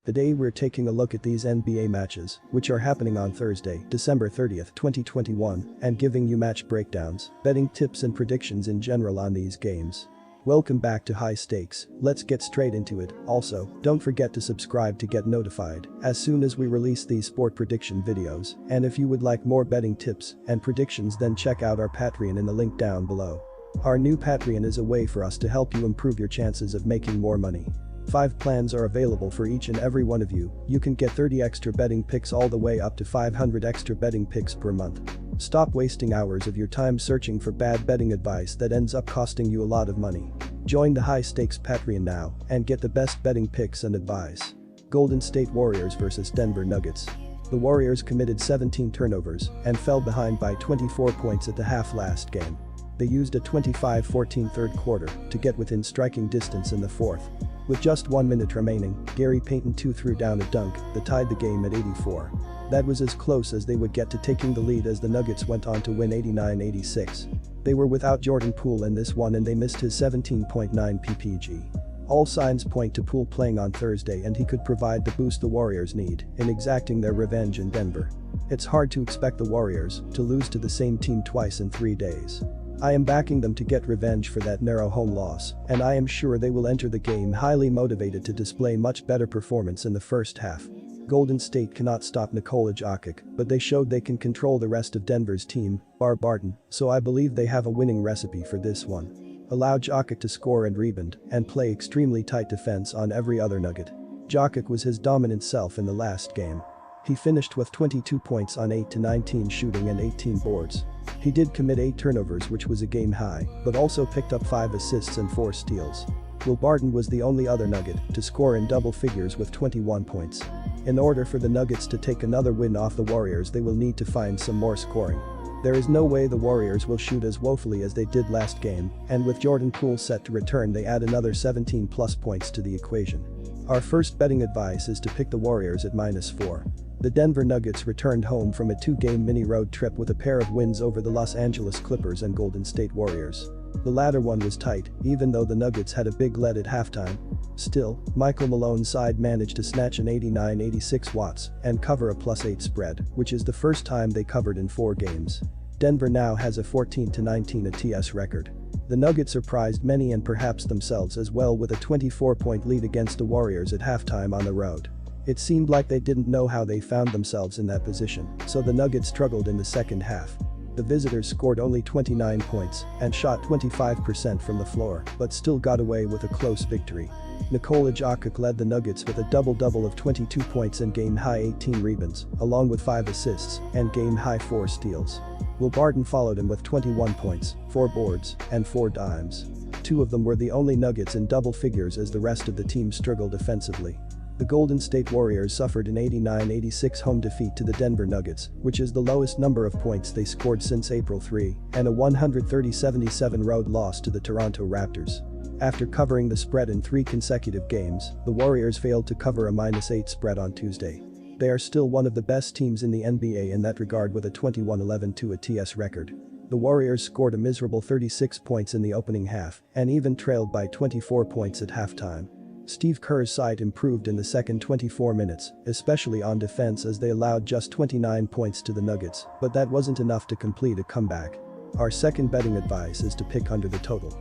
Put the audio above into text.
Today we're taking a look at these NBA matches, which are happening on Thursday, December 30th, 2021, and giving you match breakdowns, betting tips and predictions in general on these games. Welcome back to High Stakes, let's get straight into it. Also, don't forget to subscribe to get notified as soon as we release these sport prediction videos, and if you would like more betting tips and predictions, then check out our Patreon in the link down below. Our new Patreon is a way for us to help you improve your chances of making more money. 5 plans are available for each and every one of you. You can get 30 extra betting picks all the way up to 500 extra betting picks per month. Stop wasting hours of your time searching for bad betting advice that ends up costing you a lot of money. Join the High Stakes Patreon now and get the best betting picks and advice. Golden State Warriors vs Denver Nuggets. The Warriors committed 17 turnovers and fell behind by 24 points at the half last game. They used a 25-14 third quarter to get within striking distance in the fourth. With just 1 minute remaining, Gary Payton II threw down a dunk that tied the game at 84. That was as close as they would get to taking the lead as the Nuggets went on to win 89-86. They were without Jordan Poole in this one and they missed his 17.9 ppg. All signs point to Poole playing on Thursday and he could provide the boost the Warriors need in exacting their revenge in Denver. It's hard to expect the Warriors to lose to the same team twice in 3 days. I am backing them to get revenge for that narrow home loss, and I am sure they will enter the game highly motivated to display much better performance in the first half. Golden State cannot stop Nikola Jokic, but they showed they can control the rest of Denver's team, bar Barton, so I believe they have a winning recipe for this one. Allow Jokic to score and rebound, and play extremely tight defense on every other Nugget. Jokic was his dominant self in the last game. He finished with 22 points on 8-19 shooting and 18 boards. He did commit 8 turnovers, which was a game high, but also picked up 5 assists and 4 steals. Will Barton was the only other Nugget to score in double figures with 21 points. In order for the Nuggets to take another win off the Warriors, they will need to find some more scoring. There is no way the Warriors will shoot as woefully as they did last game, and with Jordan Poole set to return, they add another 17 plus points to the equation. Our first betting advice is to pick the Warriors at -4. The Denver Nuggets returned home from a 2-game mini road trip with a pair of wins over the Los Angeles Clippers and Golden State Warriors. The latter one was tight, even though the Nuggets had a big lead at halftime. Still, Michael Malone's side managed to snatch an 89-86 watts and cover a +8 spread, which is the first time they covered in 4 games. Denver now has a 14-19 ATS record. The Nuggets surprised many and perhaps themselves as well with a 24-point lead against the Warriors at halftime on the road. It seemed like they didn't know how they found themselves in that position, so the Nuggets struggled in the second half. The visitors scored only 29 points and shot 25% from the floor, but still got away with a close victory. Nikola Jokic led the Nuggets with a double-double of 22 points and game-high 18 rebounds, along with 5 assists and game-high 4 steals. Will Barton followed him with 21 points, 4 boards, and 4 dimes. 2 of them were the only Nuggets in double figures as the rest of the team struggled defensively. The Golden State Warriors suffered an 89-86 home defeat to the Denver Nuggets, which is the lowest number of points they scored since April 3, and a 130-77 road loss to the Toronto Raptors. After covering the spread in 3 consecutive games, the Warriors failed to cover a -8 spread on Tuesday. They are still one of the best teams in the NBA in that regard with a 21-11 ATS record. The Warriors scored a miserable 36 points in the opening half and even trailed by 24 points at halftime. Steve Kerr's side improved in the second 24 minutes, especially on defense as they allowed just 29 points to the Nuggets, but that wasn't enough to complete a comeback. Our second betting advice is to pick under the total.